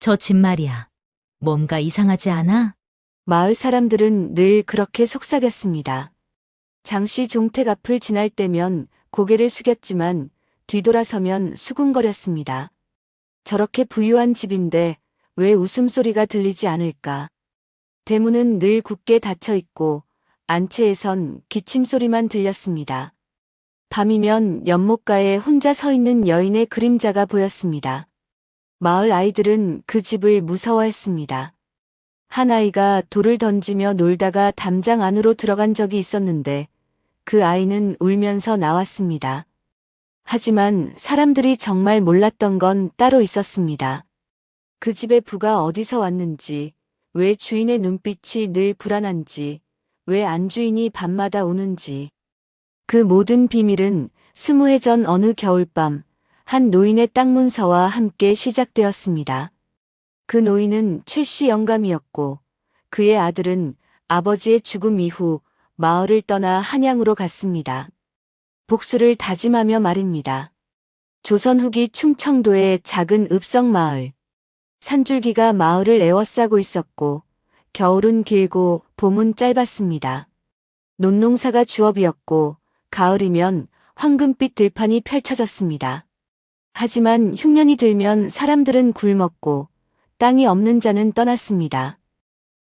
저 집 말이야. 뭔가 이상하지 않아? 마을 사람들은 늘 그렇게 속삭였습니다. 장씨 종택 앞을 지날 때면 고개를 숙였지만 뒤돌아서면 수군거렸습니다. 저렇게 부유한 집인데 왜 웃음소리가 들리지 않을까? 대문은 늘 굳게 닫혀 있고 안채에선 기침소리만 들렸습니다. 밤이면 연못가에 혼자 서 있는 여인의 그림자가 보였습니다. 마을 아이들은 그 집을 무서워했습니다. 한 아이가 돌을 던지며 놀다가 담장 안으로 들어간 적이 있었는데 그 아이는 울면서 나왔습니다. 하지만 사람들이 정말 몰랐던 건 따로 있었습니다. 그 집의 부가 어디서 왔는지, 왜 주인의 눈빛이 늘 불안한지, 왜 안주인이 밤마다 우는지. 그 모든 비밀은 20해 전 어느 겨울밤 한 노인의 땅 문서와 함께 시작되었습니다. 그 노인은 최씨 영감이었고 그의 아들은 아버지의 죽음 이후 마을을 떠나 한양으로 갔습니다. 복수를 다짐하며 말입니다. 조선 후기 충청도의 작은 읍성마을. 산줄기가 마을을 에워싸고 있었고 겨울은 길고 봄은 짧았습니다. 논농사가 주업이었고 가을이면 황금빛 들판이 펼쳐졌습니다. 하지만 흉년이 들면 사람들은 굶었고 땅이 없는 자는 떠났습니다.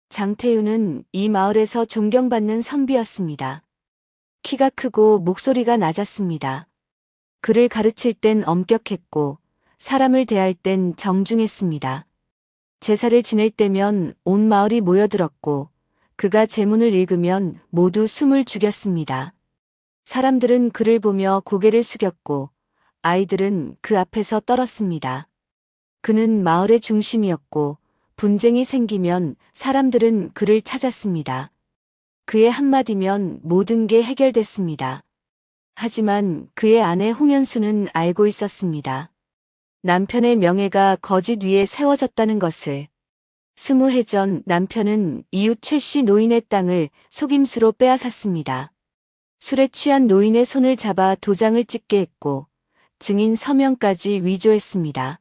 장태윤은 이 마을에서 존경받는 선비였습니다. 키가 크고 목소리가 낮았습니다. 그를 가르칠 땐 엄격했고 사람을 대할 땐 정중했습니다. 제사를 지낼 때면 온 마을이 모여들었고 그가 제문을 읽으면 모두 숨을 죽였습니다. 사람들은 그를 보며 고개를 숙였고 아이들은 그 앞에서 떨었습니다. 그는 마을의 중심이었고 분쟁이 생기면 사람들은 그를 찾았습니다. 그의 한마디면 모든 게 해결됐습니다. 하지만 그의 아내 홍연수는 알고 있었습니다. 남편의 명예가 거짓 위에 세워졌다는 것을. 20해 전 남편은 이웃 최씨 노인의 땅을 속임수로 빼앗았습니다. 술에 취한 노인의 손을 잡아 도장을 찍게 했고 증인 서명까지 위조했습니다.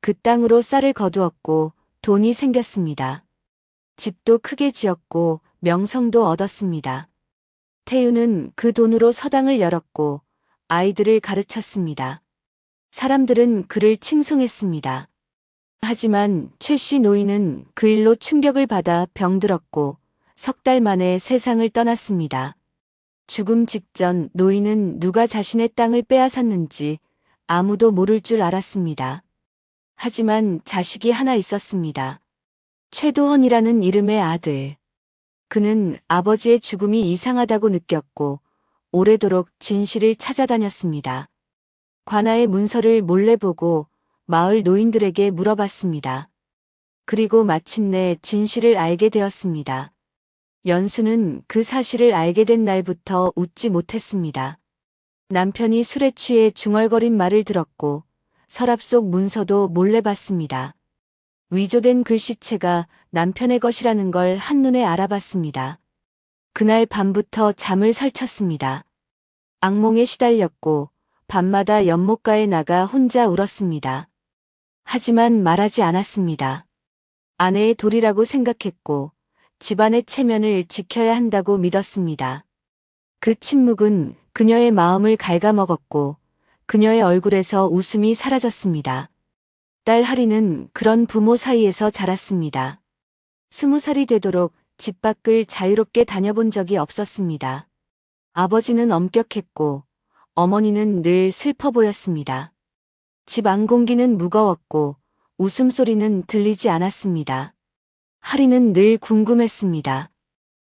그 땅으로 쌀을 거두었고 돈이 생겼습니다. 집도 크게 지었고 명성도 얻었습니다. 태유는 그 돈으로 서당을 열었고 아이들을 가르쳤습니다. 사람들은 그를 칭송했습니다. 하지만 최씨 노인은 그 일로 충격을 받아 병들었고 석 달 만에 세상을 떠났습니다. 죽음 직전 노인은 누가 자신의 땅을 빼앗았는지 아무도 모를 줄 알았습니다. 하지만 자식이 하나 있었습니다. 최도헌이라는 이름의 아들. 그는 아버지의 죽음이 이상하다고 느꼈고 오래도록 진실을 찾아다녔습니다. 관아의 문서를 몰래 보고 마을 노인들에게 물어봤습니다. 그리고 마침내 진실을 알게 되었습니다. 연수는 그 사실을 알게 된 날부터 웃지 못했습니다. 남편이 술에 취해 중얼거린 말을 들었고 서랍 속 문서도 몰래 봤습니다. 위조된 글씨체가 남편의 것이라는 걸 한눈에 알아봤습니다. 그날 밤부터 잠을 설쳤습니다. 악몽에 시달렸고 밤마다 연못가에 나가 혼자 울었습니다. 하지만 말하지 않았습니다. 아내의 도리라고 생각했고 집안의 체면을 지켜야 한다고 믿었습니다. 그 침묵은 그녀의 마음을 갉아먹었고 그녀의 얼굴에서 웃음이 사라졌습니다. 딸 하리는 그런 부모 사이에서 자랐습니다. 20살이 되도록 집 밖을 자유롭게 다녀본 적이 없었습니다. 아버지는 엄격했고 어머니는 늘 슬퍼 보였습니다. 집 안 공기는 무거웠고 웃음소리는 들리지 않았습니다. 하리는 늘 궁금했습니다.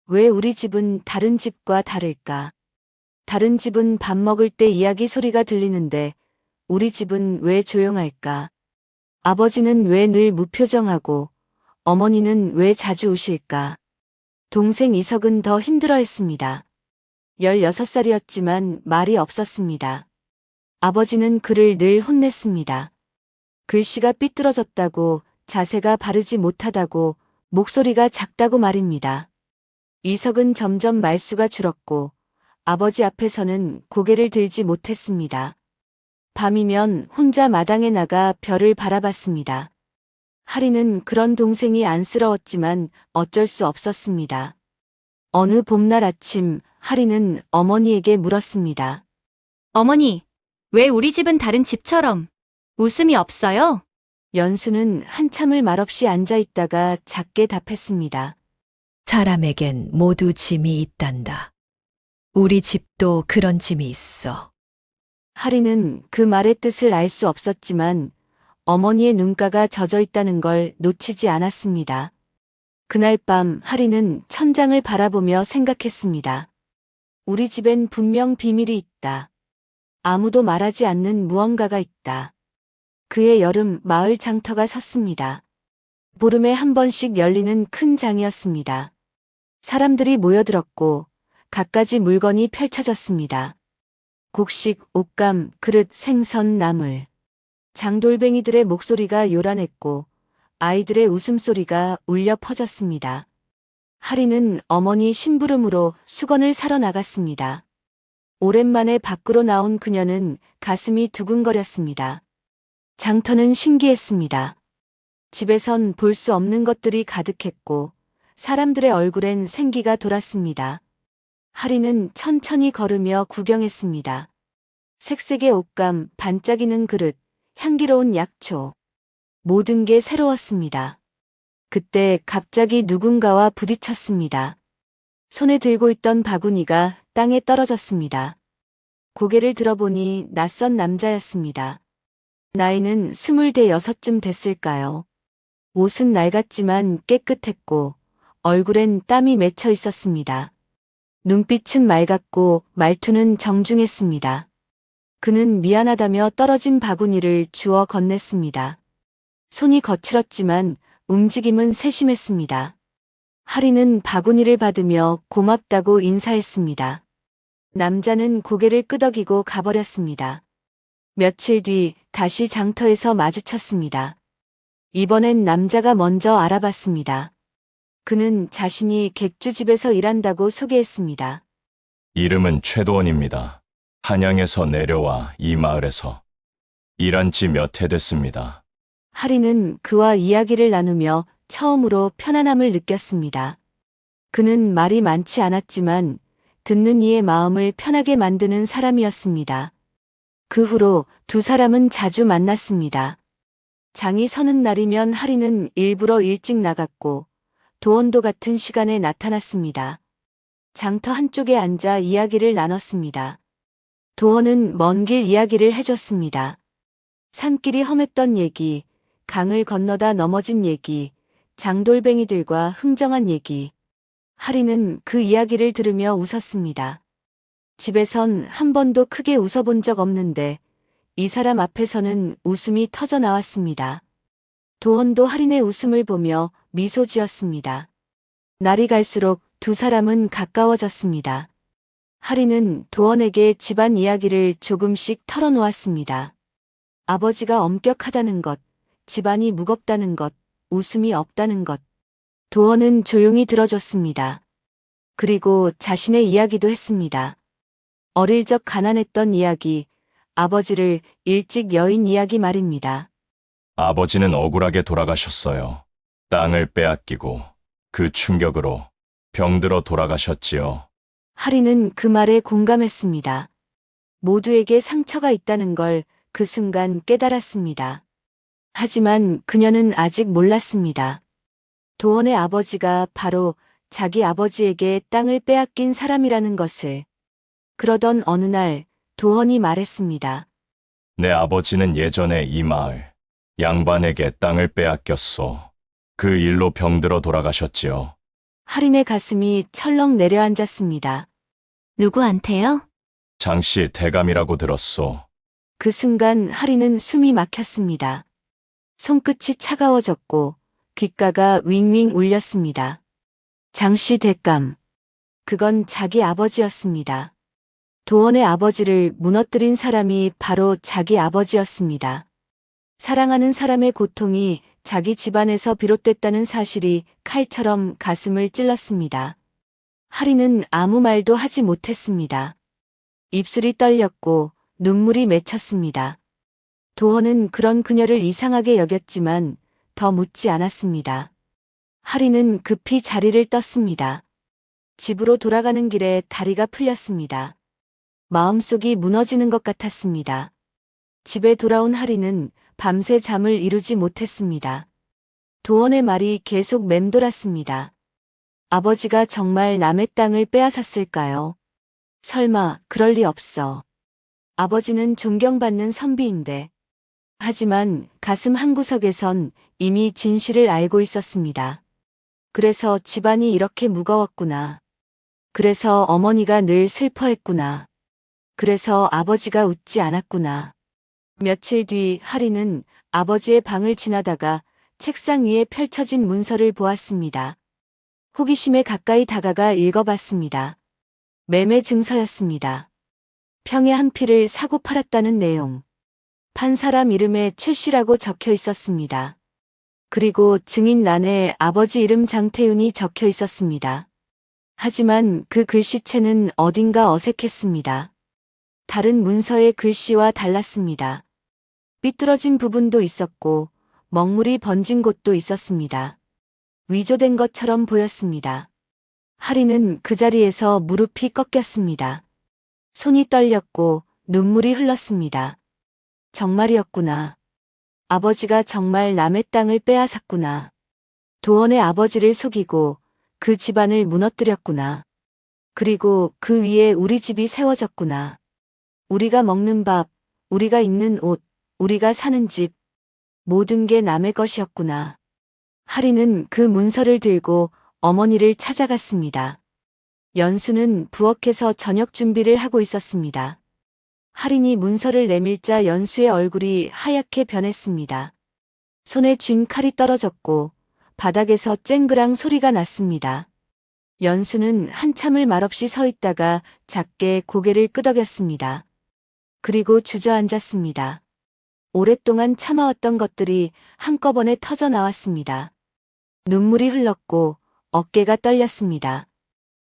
왜 우리 집은 다른 집과 다를까? 다른 집은 밥 먹을 때 이야기 소리가 들리는데 우리 집은 왜 조용할까? 아버지는 왜 늘 무표정하고 어머니는 왜 자주 우실까? 동생 이석은 더 힘들어했습니다. 16살이었지만 말이 없었습니다. 아버지는 그를 늘 혼냈습니다. 글씨가 삐뚤어졌다고, 자세가 바르지 못하다고, 목소리가 작다고 말입니다. 이석은 점점 말수가 줄었고 아버지 앞에서는 고개를 들지 못했습니다. 밤이면 혼자 마당에 나가 별을 바라봤습니다. 하리는 그런 동생이 안쓰러웠지만 어쩔 수 없었습니다. 어느 봄날 아침 하리는 어머니에게 물었습니다. 어머니, 왜 우리 집은 다른 집처럼 웃음이 없어요? 연수는 한참을 말없이 앉아 있다가 작게 답했습니다. 사람에겐 모두 짐이 있단다. 우리 집도 그런 짐이 있어. 하리는 그 말의 뜻을 알 수 없었지만 어머니의 눈가가 젖어 있다는 걸 놓치지 않았습니다. 그날 밤 하리는 천장을 바라보며 생각했습니다. 우리 집엔 분명 비밀이 있다. 아무도 말하지 않는 무언가가 있다. 그해 여름 마을 장터가 섰습니다. 보름에 한 번씩 열리는 큰 장이었습니다. 사람들이 모여들었고 갖가지 물건이 펼쳐졌습니다. 곡식, 옷감, 그릇, 생선, 나물. 장돌뱅이들의 목소리가 요란했고 아이들의 웃음소리가 울려 퍼졌습니다. 하리는 어머니 심부름으로 수건을 사러 나갔습니다. 오랜만에 밖으로 나온 그녀는 가슴이 두근거렸습니다. 장터는 신기했습니다. 집에선 볼 수 없는 것들이 가득했고 사람들의 얼굴엔 생기가 돌았습니다. 하리는 천천히 걸으며 구경했습니다. 색색의 옷감, 반짝이는 그릇, 향기로운 약초. 모든 게 새로웠습니다. 그때 갑자기 누군가와 부딪혔습니다. 손에 들고 있던 바구니가 땅에 떨어졌습니다. 고개를 들어보니 낯선 남자였습니다. 나이는 26쯤 됐을까요? 옷은 낡았지만 깨끗했고 얼굴엔 땀이 맺혀 있었습니다. 눈빛은 맑았고 말투는 정중했습니다. 그는 미안하다며 떨어진 바구니를 주워 건넸습니다. 손이 거칠었지만 움직임은 세심했습니다. 하리는 바구니를 받으며 고맙다고 인사했습니다. 남자는 고개를 끄덕이고 가버렸습니다. 며칠 뒤 다시 장터에서 마주쳤습니다. 이번엔 남자가 먼저 알아봤습니다. 그는 자신이 객주집에서 일한다고 소개했습니다. 이름은 최도원입니다. 한양에서 내려와 이 마을에서 일한 지 몇 해 됐습니다. 하리는 그와 이야기를 나누며 처음으로 편안함을 느꼈습니다. 그는 말이 많지 않았지만 듣는 이의 마음을 편하게 만드는 사람이었습니다. 그 후로 두 사람은 자주 만났습니다. 장이 서는 날이면 하리는 일부러 일찍 나갔고 도원도 같은 시간에 나타났습니다. 장터 한쪽에 앉아 이야기를 나눴습니다. 도원은 먼 길 이야기를 해줬습니다. 산길이 험했던 얘기, 강을 건너다 넘어진 얘기, 장돌뱅이들과 흥정한 얘기. 하리는 그 이야기를 들으며 웃었습니다. 집에선 한 번도 크게 웃어본 적 없는데 이 사람 앞에서는 웃음이 터져 나왔습니다. 도원도 하린의 웃음을 보며 미소 지었습니다. 날이 갈수록 두 사람은 가까워졌습니다. 하린은 도원에게 집안 이야기를 조금씩 털어놓았습니다. 아버지가 엄격하다는 것, 집안이 무겁다는 것, 웃음이 없다는 것. 도원은 조용히 들어줬습니다. 그리고 자신의 이야기도 했습니다. 어릴 적 가난했던 이야기, 아버지를 일찍 여인 이야기 말입니다. 아버지는 억울하게 돌아가셨어요. 땅을 빼앗기고 그 충격으로 병들어 돌아가셨지요. 하리는 그 말에 공감했습니다. 모두에게 상처가 있다는 걸 그 순간 깨달았습니다. 하지만 그녀는 아직 몰랐습니다. 도원의 아버지가 바로 자기 아버지에게 땅을 빼앗긴 사람이라는 것을. 그러던 어느 날 도원이 말했습니다. 내 아버지는 예전에 이 마을 양반에게 땅을 빼앗겼소. 그 일로 병들어 돌아가셨지요. 하린의 가슴이 철렁 내려앉았습니다. 누구한테요? 장씨 대감이라고 들었소. 그 순간 하린은 숨이 막혔습니다. 손끝이 차가워졌고 귓가가 윙윙 울렸습니다. 장씨 대감. 그건 자기 아버지였습니다. 도원의 아버지를 무너뜨린 사람이 바로 자기 아버지였습니다. 사랑하는 사람의 고통이 자기 집안에서 비롯됐다는 사실이 칼처럼 가슴을 찔렀습니다. 하리는 아무 말도 하지 못했습니다. 입술이 떨렸고 눈물이 맺혔습니다. 도원은 그런 그녀를 이상하게 여겼지만 더 묻지 않았습니다. 하리는 급히 자리를 떴습니다. 집으로 돌아가는 길에 다리가 풀렸습니다. 마음속이 무너지는 것 같았습니다. 집에 돌아온 하리는 밤새 잠을 이루지 못했습니다. 도원의 말이 계속 맴돌았습니다. 아버지가 정말 남의 땅을 빼앗았을까요? 설마 그럴 리 없어. 아버지는 존경받는 선비인데. 하지만 가슴 한구석에선 이미 진실을 알고 있었습니다. 그래서 집안이 이렇게 무거웠구나. 그래서 어머니가 늘 슬퍼했구나. 그래서 아버지가 웃지 않았구나. 며칠 뒤 하리는 아버지의 방을 지나다가 책상 위에 펼쳐진 문서를 보았습니다. 호기심에 가까이 다가가 읽어봤습니다. 매매 증서였습니다. 평에 한 피를 사고 팔았다는 내용. 판 사람 이름에 최 씨라고 적혀 있었습니다. 그리고 증인란에 아버지 이름 장태윤이 적혀 있었습니다. 하지만 그 글씨체는 어딘가 어색했습니다. 다른 문서의 글씨와 달랐습니다. 삐뚤어진 부분도 있었고 먹물이 번진 곳도 있었습니다. 위조된 것처럼 보였습니다. 하리는 그 자리에서 무릎이 꺾였습니다. 손이 떨렸고 눈물이 흘렀습니다. 정말이었구나. 아버지가 정말 남의 땅을 빼앗았구나. 도원의 아버지를 속이고 그 집안을 무너뜨렸구나. 그리고 그 위에 우리 집이 세워졌구나. 우리가 먹는 밥, 우리가 입는 옷, 우리가 사는 집, 모든 게 남의 것이었구나. 하리는 그 문서를 들고 어머니를 찾아갔습니다. 연수는 부엌에서 저녁 준비를 하고 있었습니다. 하린이 문서를 내밀자 연수의 얼굴이 하얗게 변했습니다. 손에 쥔 칼이 떨어졌고 바닥에서 쨍그랑 소리가 났습니다. 연수는 한참을 말없이 서 있다가 작게 고개를 끄덕였습니다. 그리고 주저앉았습니다. 오랫동안 참아왔던 것들이 한꺼번에 터져 나왔습니다. 눈물이 흘렀고 어깨가 떨렸습니다.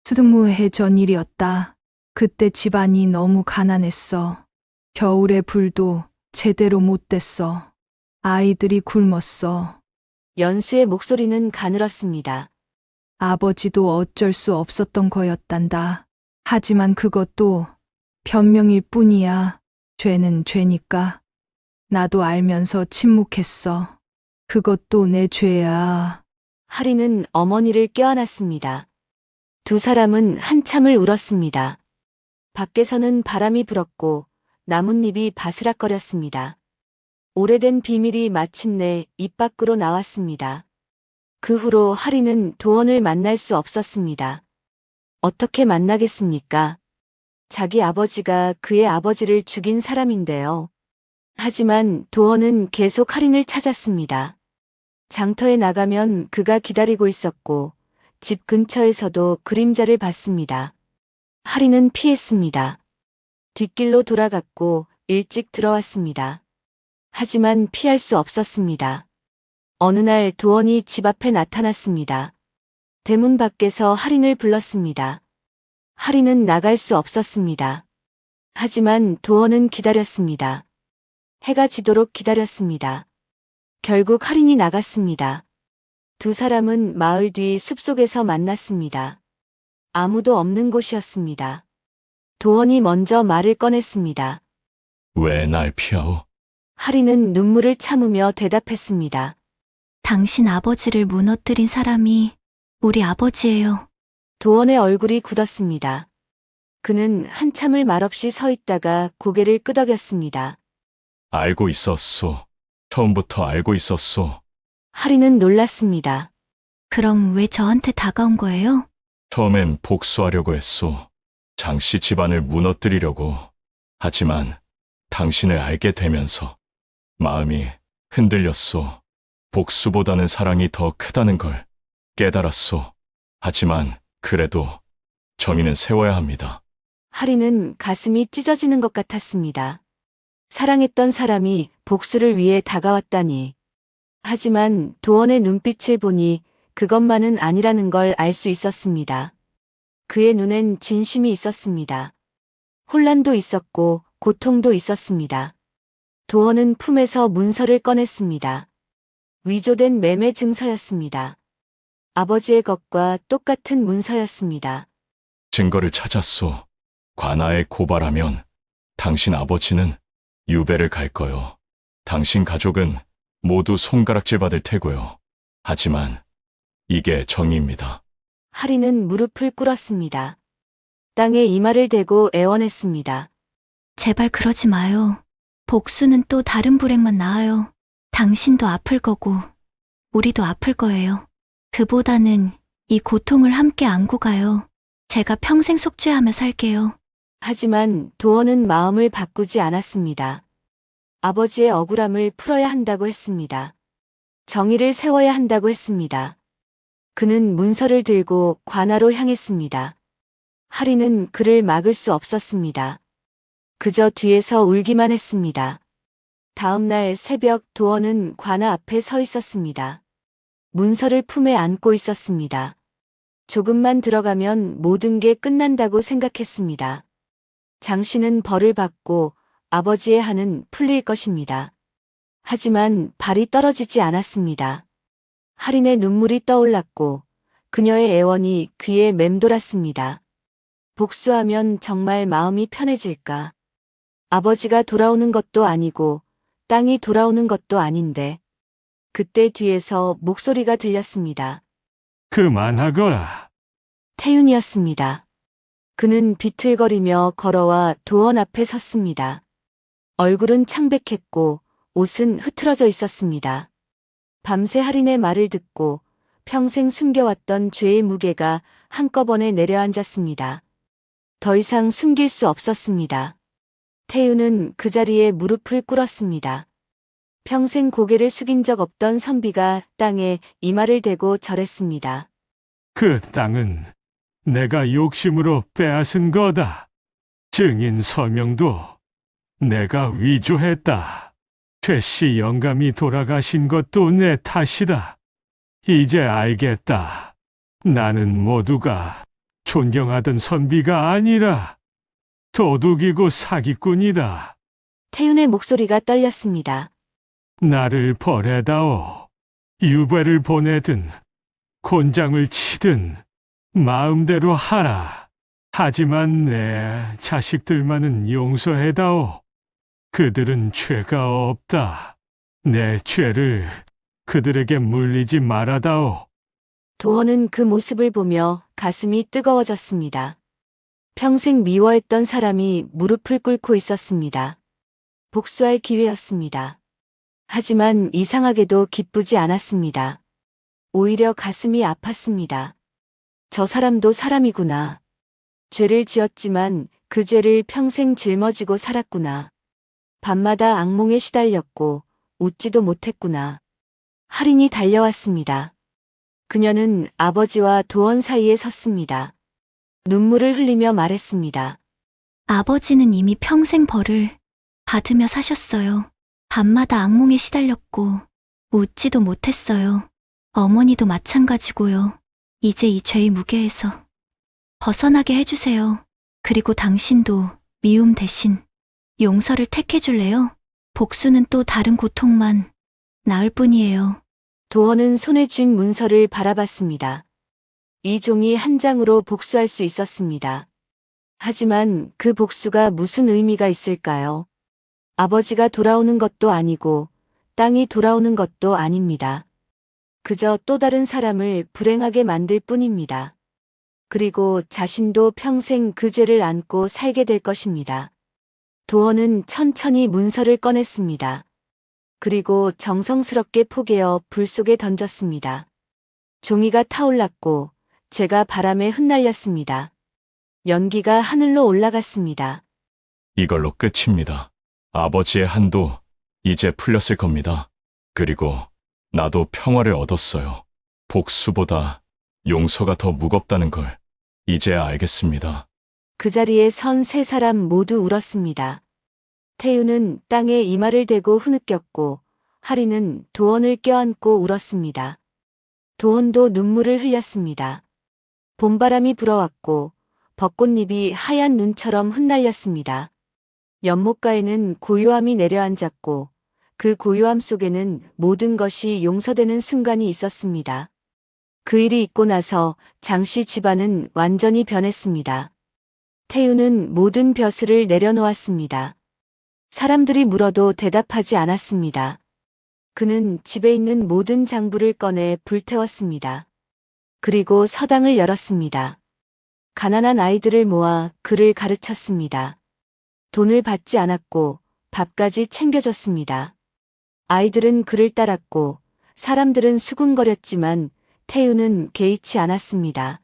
20해 전 일이었다. 그때 집안이 너무 가난했어. 겨울에 불도 제대로 못 뗐어. 아이들이 굶었어. 연수의 목소리는 가늘었습니다. 아버지도 어쩔 수 없었던 거였단다. 하지만 그것도 변명일 뿐이야. 죄는 죄니까. 나도 알면서 침묵했어. 그것도 내 죄야. 하리는 어머니를 껴안았습니다. 두 사람은 한참을 울었습니다. 밖에서는 바람이 불었고 나뭇잎이 바스락거렸습니다. 오래된 비밀이 마침내 입 밖으로 나왔습니다. 그 후로 하리는 도원을 만날 수 없었습니다. 어떻게 만나겠습니까? 자기 아버지가 그의 아버지를 죽인 사람인데요. 하지만 도원은 계속 하린을 찾았습니다. 장터에 나가면 그가 기다리고 있었고 집 근처에서도 그림자를 봤습니다. 하린은 피했습니다. 뒷길로 돌아갔고 일찍 들어왔습니다. 하지만 피할 수 없었습니다. 어느 날 도원이 집 앞에 나타났습니다. 대문 밖에서 하린을 불렀습니다. 하린은 나갈 수 없었습니다. 하지만 도원은 기다렸습니다. 해가 지도록 기다렸습니다. 결국 하린이 나갔습니다. 두 사람은 마을 뒤 숲속에서 만났습니다. 아무도 없는 곳이었습니다. 도원이 먼저 말을 꺼냈습니다. 왜 날 피하오? 하린은 눈물을 참으며 대답했습니다. 당신 아버지를 무너뜨린 사람이 우리 아버지예요. 도원의 얼굴이 굳었습니다. 그는 한참을 말없이 서 있다가 고개를 끄덕였습니다. 알고 있었소. 처음부터 알고 있었소. 하린은 놀랐습니다. 그럼 왜 저한테 다가온 거예요? 처음엔 복수하려고 했소. 장씨 집안을 무너뜨리려고. 하지만 당신을 알게 되면서 마음이 흔들렸소. 복수보다는 사랑이 더 크다는 걸 깨달았소. 하지만 그래도 정의는 세워야 합니다. 하린은 가슴이 찢어지는 것 같았습니다. 사랑했던 사람이 복수를 위해 다가왔다니. 하지만 도원의 눈빛을 보니 그것만은 아니라는 걸 알 수 있었습니다. 그의 눈엔 진심이 있었습니다. 혼란도 있었고 고통도 있었습니다. 도원은 품에서 문서를 꺼냈습니다. 위조된 매매 증서였습니다. 아버지의 것과 똑같은 문서였습니다. 증거를 찾았소. 관아에 고발하면 당신 아버지는 유배를 갈 거요. 당신 가족은 모두 손가락질 받을 테고요. 하지만 이게 정의입니다. 하리는 무릎을 꿇었습니다. 땅에 이마를 대고 애원했습니다. 제발 그러지 마요. 복수는 또 다른 불행만 낳아요. 당신도 아플 거고, 우리도 아플 거예요. 그보다는 이 고통을 함께 안고 가요. 제가 평생 속죄하며 살게요. 하지만 도원은 마음을 바꾸지 않았습니다. 아버지의 억울함을 풀어야 한다고 했습니다. 정의를 세워야 한다고 했습니다. 그는 문서를 들고 관아로 향했습니다. 하리는 그를 막을 수 없었습니다. 그저 뒤에서 울기만 했습니다. 다음 날 새벽 도원은 관아 앞에 서 있었습니다. 문서를 품에 안고 있었습니다. 조금만 들어가면 모든 게 끝난다고 생각했습니다. 장씨는 벌을 받고 아버지의 한은 풀릴 것입니다. 하지만 발이 떨어지지 않았습니다. 할인의 눈물이 떠올랐고 그녀의 애원이 귀에 맴돌았습니다. 복수하면 정말 마음이 편해질까? 아버지가 돌아오는 것도 아니고 땅이 돌아오는 것도 아닌데. 그때 뒤에서 목소리가 들렸습니다. 그만하거라. 태윤이었습니다. 그는 비틀거리며 걸어와 도원 앞에 섰습니다. 얼굴은 창백했고 옷은 흐트러져 있었습니다. 밤새 할인의 말을 듣고 평생 숨겨왔던 죄의 무게가 한꺼번에 내려앉았습니다. 더 이상 숨길 수 없었습니다. 태윤은 그 자리에 무릎을 꿇었습니다. 평생 고개를 숙인 적 없던 선비가 땅에 이마를 대고 절했습니다. 그 땅은 내가 욕심으로 빼앗은 거다. 증인 서명도 내가 위조했다. 최씨 영감이 돌아가신 것도 내 탓이다. 이제 알겠다. 나는 모두가 존경하던 선비가 아니라 도둑이고 사기꾼이다. 태윤의 목소리가 떨렸습니다. 나를 벌해다오. 유배를 보내든 곤장을 치든 마음대로 하라. 하지만 내 자식들만은 용서해다오. 그들은 죄가 없다. 내 죄를 그들에게 물리지 말아다오. 도원은 그 모습을 보며 가슴이 뜨거워졌습니다. 평생 미워했던 사람이 무릎을 꿇고 있었습니다. 복수할 기회였습니다. 하지만 이상하게도 기쁘지 않았습니다. 오히려 가슴이 아팠습니다. 저 사람도 사람이구나. 죄를 지었지만 그 죄를 평생 짊어지고 살았구나. 밤마다 악몽에 시달렸고 웃지도 못했구나. 할인이 달려왔습니다. 그녀는 아버지와 도원 사이에 섰습니다. 눈물을 흘리며 말했습니다. 아버지는 이미 평생 벌을 받으며 사셨어요. 밤마다 악몽에 시달렸고 웃지도 못했어요. 어머니도 마찬가지고요. 이제 이 죄의 무게에서 벗어나게 해주세요. 그리고 당신도 미움 대신 용서를 택해줄래요? 복수는 또 다른 고통만 낳을 뿐이에요. 도원은 손에 쥔 문서를 바라봤습니다. 이 종이 한 장으로 복수할 수 있었습니다. 하지만 그 복수가 무슨 의미가 있을까요? 아버지가 돌아오는 것도 아니고 땅이 돌아오는 것도 아닙니다. 그저 또 다른 사람을 불행하게 만들 뿐입니다. 그리고 자신도 평생 그 죄를 안고 살게 될 것입니다. 도원은 천천히 문서를 꺼냈습니다. 그리고 정성스럽게 포개어 불 속에 던졌습니다. 종이가 타올랐고 재가 바람에 흩날렸습니다. 연기가 하늘로 올라갔습니다. 이걸로 끝입니다. 아버지의 한도 이제 풀렸을 겁니다. 그리고 나도 평화를 얻었어요. 복수보다 용서가 더 무겁다는 걸 이제야 알겠습니다. 그 자리에 선 세 사람 모두 울었습니다. 태윤은 땅에 이마를 대고 흐느꼈고 하리는 도원을 껴안고 울었습니다. 도원도 눈물을 흘렸습니다. 봄바람이 불어왔고 벚꽃잎이 하얀 눈처럼 흩날렸습니다. 연못가에는 고요함이 내려앉았고 그 고요함 속에는 모든 것이 용서되는 순간이 있었습니다. 그 일이 있고 나서 장씨 집안은 완전히 변했습니다. 태우는 모든 벼슬을 내려놓았습니다. 사람들이 물어도 대답하지 않았습니다. 그는 집에 있는 모든 장부를 꺼내 불태웠습니다. 그리고 서당을 열었습니다. 가난한 아이들을 모아 글을 가르쳤습니다. 돈을 받지 않았고 밥까지 챙겨줬습니다. 아이들은 그를 따랐고 사람들은 수군거렸지만 태우는 개의치 않았습니다.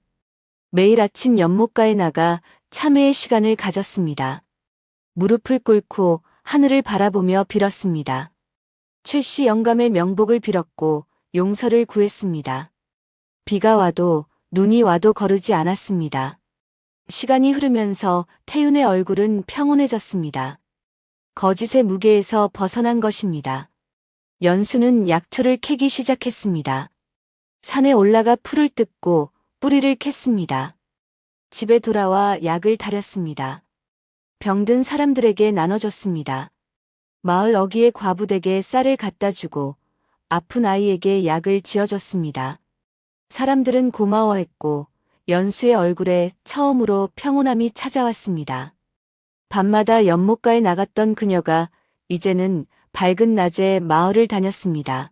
매일 아침 연못가에 나가 참회의 시간을 가졌습니다. 무릎을 꿇고 하늘을 바라보며 빌었습니다. 최씨 영감의 명복을 빌었고 용서를 구했습니다. 비가 와도 눈이 와도 거르지 않았습니다. 시간이 흐르면서 태윤의 얼굴은 평온해졌습니다. 거짓의 무게에서 벗어난 것입니다. 연수는 약초를 캐기 시작했습니다. 산에 올라가 풀을 뜯고 뿌리를 캤습니다. 집에 돌아와 약을 다렸습니다. 병든 사람들에게 나눠줬습니다. 마을 어귀의 과부댁에 쌀을 갖다 주고 아픈 아이에게 약을 지어줬습니다. 사람들은 고마워했고 연수의 얼굴에 처음으로 평온함이 찾아왔습니다. 밤마다 연못가에 나갔던 그녀가 이제는 밝은 낮에 마을을 다녔습니다.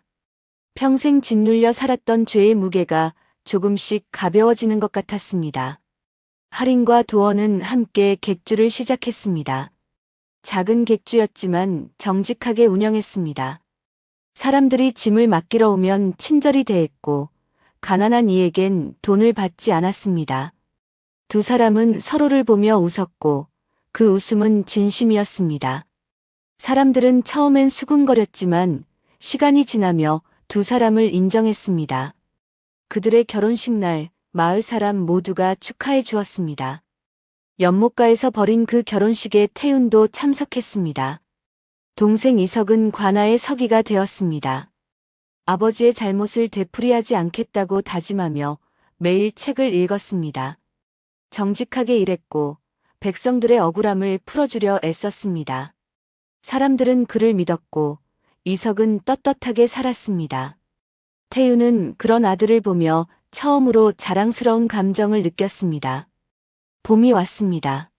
평생 짓눌려 살았던 죄의 무게가 조금씩 가벼워지는 것 같았습니다. 할인과 도원은 함께 객주를 시작했습니다. 작은 객주였지만 정직하게 운영했습니다. 사람들이 짐을 맡기러 오면 친절히 대했고 가난한 이에겐 돈을 받지 않았습니다. 두 사람은 서로를 보며 웃었고 그 웃음은 진심이었습니다. 사람들은 처음엔 수군거렸지만 시간이 지나며 두 사람을 인정했습니다. 그들의 결혼식 날 마을 사람 모두가 축하해 주었습니다. 연못가에서 벌인 그 결혼식에 태윤도 참석했습니다. 동생 이석은 관아의 서기가 되었습니다. 아버지의 잘못을 되풀이하지 않겠다고 다짐하며 매일 책을 읽었습니다. 정직하게 일했고 백성들의 억울함을 풀어주려 애썼습니다. 사람들은 그를 믿었고 이석은 떳떳하게 살았습니다. 태윤은 그런 아들을 보며 처음으로 자랑스러운 감정을 느꼈습니다. 봄이 왔습니다.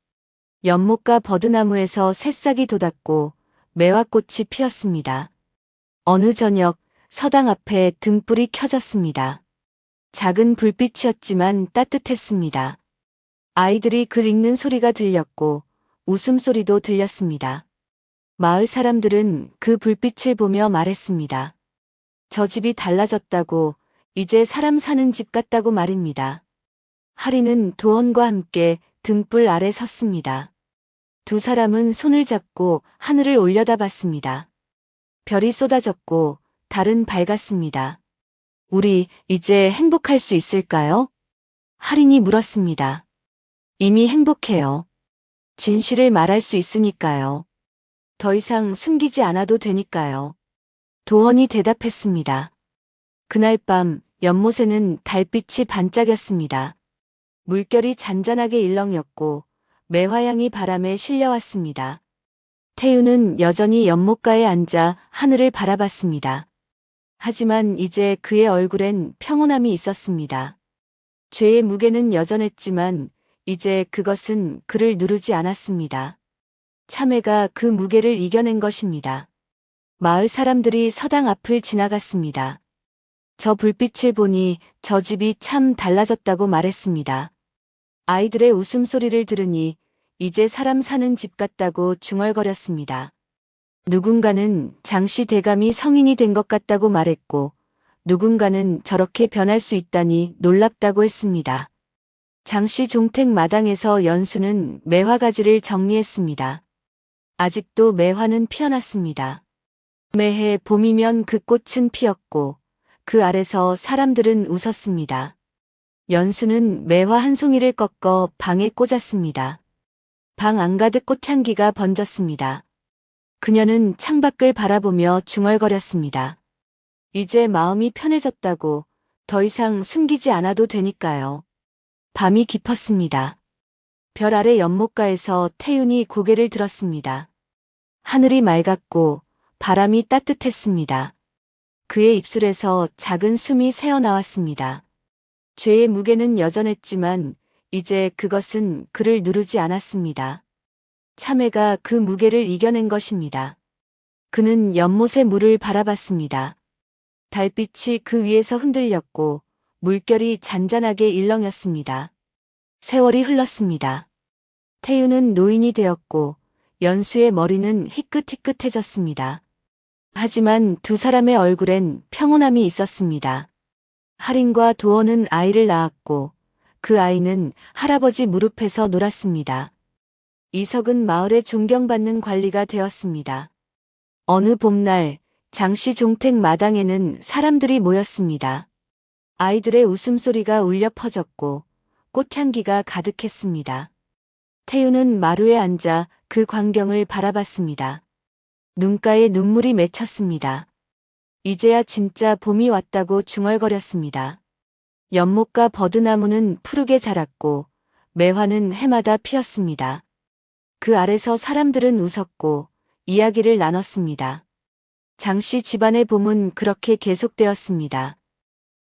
연못가 버드나무에서 새싹이 돋았고 매화꽃이 피었습니다. 어느 저녁 서당 앞에 등불이 켜졌습니다. 작은 불빛이었지만 따뜻했습니다. 아이들이 글 읽는 소리가 들렸고 웃음소리도 들렸습니다. 마을 사람들은 그 불빛을 보며 말했습니다. 저 집이 달라졌다고, 이제 사람 사는 집 같다고 말입니다. 하리는 도원과 함께 등불 아래 섰습니다. 두 사람은 손을 잡고 하늘을 올려다봤습니다. 별이 쏟아졌고 달은 밝았습니다. 우리 이제 행복할 수 있을까요? 하린이 물었습니다. 이미 행복해요. 진실을 말할 수 있으니까요. 더 이상 숨기지 않아도 되니까요. 도원이 대답했습니다. 그날 밤 연못에는 달빛이 반짝였습니다. 물결이 잔잔하게 일렁였고 매화향이 바람에 실려왔습니다. 태윤은 여전히 연못가에 앉아 하늘을 바라봤습니다. 하지만 이제 그의 얼굴엔 평온함이 있었습니다. 죄의 무게는 여전했지만 이제 그것은 그를 누르지 않았습니다. 참회가 그 무게를 이겨낸 것입니다. 마을 사람들이 서당 앞을 지나갔습니다. 저 불빛을 보니 저 집이 참 달라졌다고 말했습니다. 아이들의 웃음소리를 들으니 이제 사람 사는 집 같다고 중얼거렸습니다. 누군가는 장씨 대감이 성인이 된 것 같다고 말했고 누군가는 저렇게 변할 수 있다니 놀랍다고 했습니다. 장씨 종택 마당에서 연수는 매화가지를 정리했습니다. 아직도 매화는 피어났습니다. 매해 봄이면 그 꽃은 피었고 그 아래서 사람들은 웃었습니다. 연수는 매화 한 송이를 꺾어 방에 꽂았습니다. 방 안가득 꽃향기가 번졌습니다. 그녀는 창밖을 바라보며 중얼거렸습니다. 이제 마음이 편해졌다고, 더 이상 숨기지 않아도 되니까요. 밤이 깊었습니다. 별 아래 연못가에서 태윤이 고개를 들었습니다. 하늘이 맑았고 바람이 따뜻했습니다. 그의 입술에서 작은 숨이 새어나왔습니다. 죄의 무게는 여전했지만 이제 그것은 그를 누르지 않았습니다. 참회가 그 무게를 이겨낸 것입니다. 그는 연못의 물을 바라봤습니다. 달빛이 그 위에서 흔들렸고 물결이 잔잔하게 일렁였습니다. 세월이 흘렀습니다. 태유는 노인이 되었고 연수의 머리는 희끗희끗해졌습니다. 하지만 두 사람의 얼굴엔 평온함이 있었습니다. 할인과 도원은 아이를 낳았고 그 아이는 할아버지 무릎에서 놀았습니다. 이석은 마을의 존경받는 관리가 되었습니다. 어느 봄날 장씨 종택 마당에는 사람들이 모였습니다. 아이들의 웃음소리가 울려 퍼졌고 꽃향기가 가득했습니다. 태유는 마루에 앉아 그 광경을 바라봤습니다. 눈가에 눈물이 맺혔습니다. 이제야 진짜 봄이 왔다고 중얼거렸습니다. 연못과 버드나무는 푸르게 자랐고 매화는 해마다 피었습니다. 그 아래서 사람들은 웃었고 이야기를 나눴습니다. 장씨 집안의 봄은 그렇게 계속되었습니다.